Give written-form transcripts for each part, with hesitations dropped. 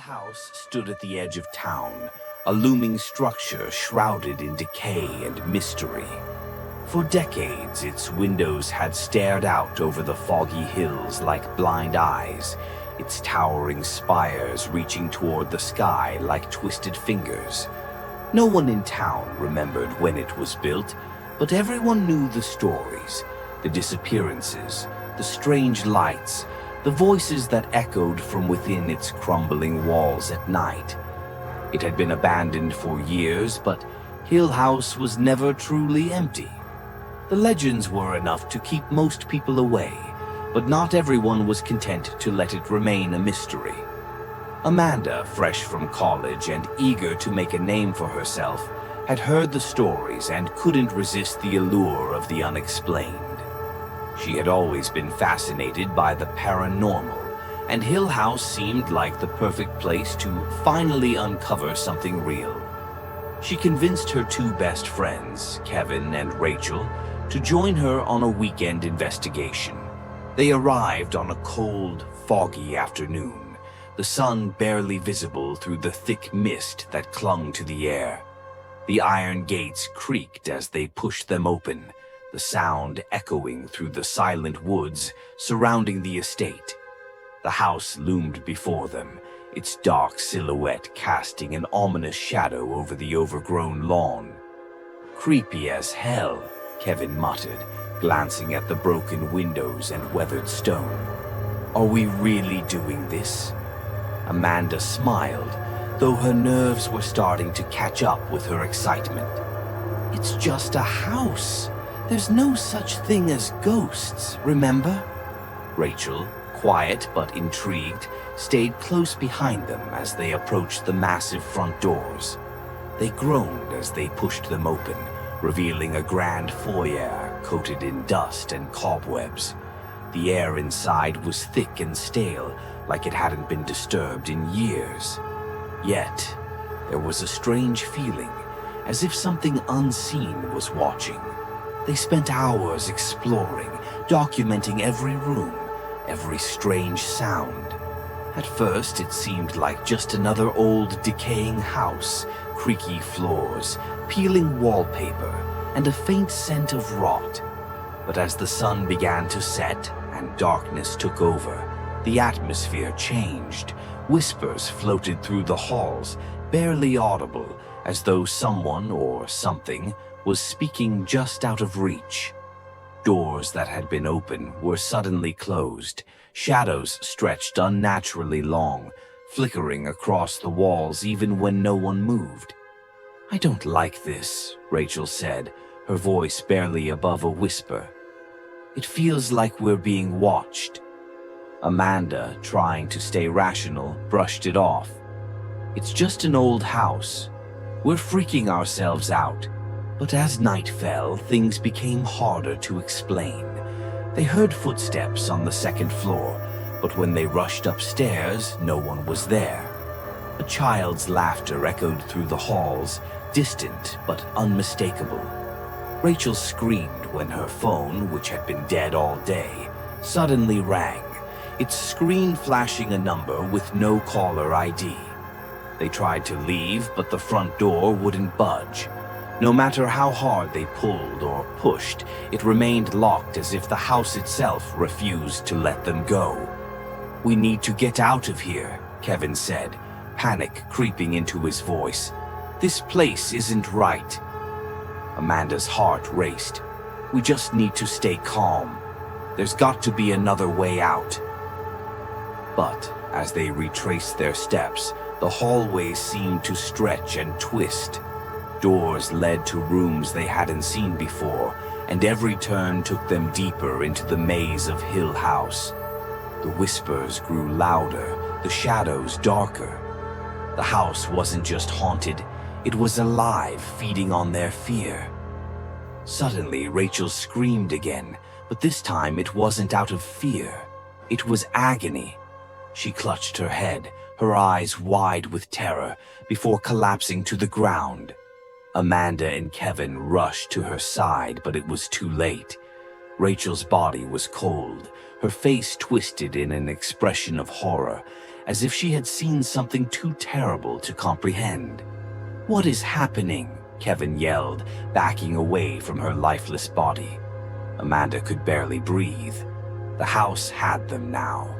house stood at the edge of town, a looming structure shrouded in decay and mystery. For decades, its windows had stared out over the foggy hills like blind eyes, its towering spires reaching toward the sky like twisted fingers. No one in town remembered when it was built, but everyone knew the stories, the disappearances, the strange lights, the voices that echoed from within its crumbling walls at night. It had been abandoned for years, but Hill House was never truly empty. The legends were enough to keep most people away, but not everyone was content to let it remain a mystery. Amanda, fresh from college and eager to make a name for herself, had heard the stories and couldn't resist the allure of the unexplained. She had always been fascinated by the paranormal, and Hill House seemed like the perfect place to finally uncover something real. She convinced her two best friends, Kevin and Rachel, to join her on a weekend investigation. They arrived on a cold, foggy afternoon, the sun barely visible through the thick mist that clung to the air. The iron gates creaked as they pushed them open, the sound echoing through the silent woods surrounding the estate. The house loomed before them, its dark silhouette casting an ominous shadow over the overgrown lawn. "Creepy as hell," Kevin muttered, glancing at the broken windows and weathered stone. "Are we really doing this?" Amanda smiled, though her nerves were starting to catch up with her excitement. "It's just a house. There's no such thing as ghosts, remember?" Rachel, quiet but intrigued, stayed close behind them as they approached the massive front doors. They groaned as they pushed them open, revealing a grand foyer coated in dust and cobwebs. The air inside was thick and stale, like it hadn't been disturbed in years. Yet, there was a strange feeling, as if something unseen was watching. They spent hours exploring, documenting every room, every strange sound. At first, it seemed like just another old, decaying house, creaky floors, peeling wallpaper, and a faint scent of rot. But as the sun began to set and darkness took over, the atmosphere changed. Whispers floated through the halls, barely audible, as though someone or something was speaking just out of reach. Doors that had been open were suddenly closed, shadows stretched unnaturally long, flickering across the walls even when no one moved. "I don't like this," Rachel said, her voice barely above a whisper. "It feels like we're being watched." Amanda, trying to stay rational, brushed it off. "It's just an old house. We're freaking ourselves out." But as night fell, things became harder to explain. They heard footsteps on the second floor, but when they rushed upstairs, no one was there. A child's laughter echoed through the halls, distant but unmistakable. Rachel screamed when her phone, which had been dead all day, suddenly rang, its screen flashing a number with no caller ID. They tried to leave, but the front door wouldn't budge. No matter how hard they pulled or pushed, it remained locked as if the house itself refused to let them go. "We need to get out of here," Kevin said, panic creeping into his voice. "This place isn't right." Amanda's heart raced. "We just need to stay calm. There's got to be another way out." But as they retraced their steps, the hallways seemed to stretch and twist. Doors led to rooms they hadn't seen before, and every turn took them deeper into the maze of Hill House. The whispers grew louder, the shadows darker. The house wasn't just haunted, it was alive, feeding on their fear. Suddenly, Rachel screamed again, but this time it wasn't out of fear. It was agony. She clutched her head, her eyes wide with terror, before collapsing to the ground. Amanda and Kevin rushed to her side, but it was too late. Rachel's body was cold, her face twisted in an expression of horror, as if she had seen something too terrible to comprehend. "What is happening?" Kevin yelled, backing away from her lifeless body. Amanda could barely breathe. The house had them now.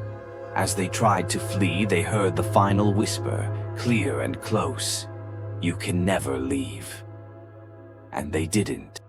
As they tried to flee, they heard the final whisper, clear and close. "You can never leave." And they didn't.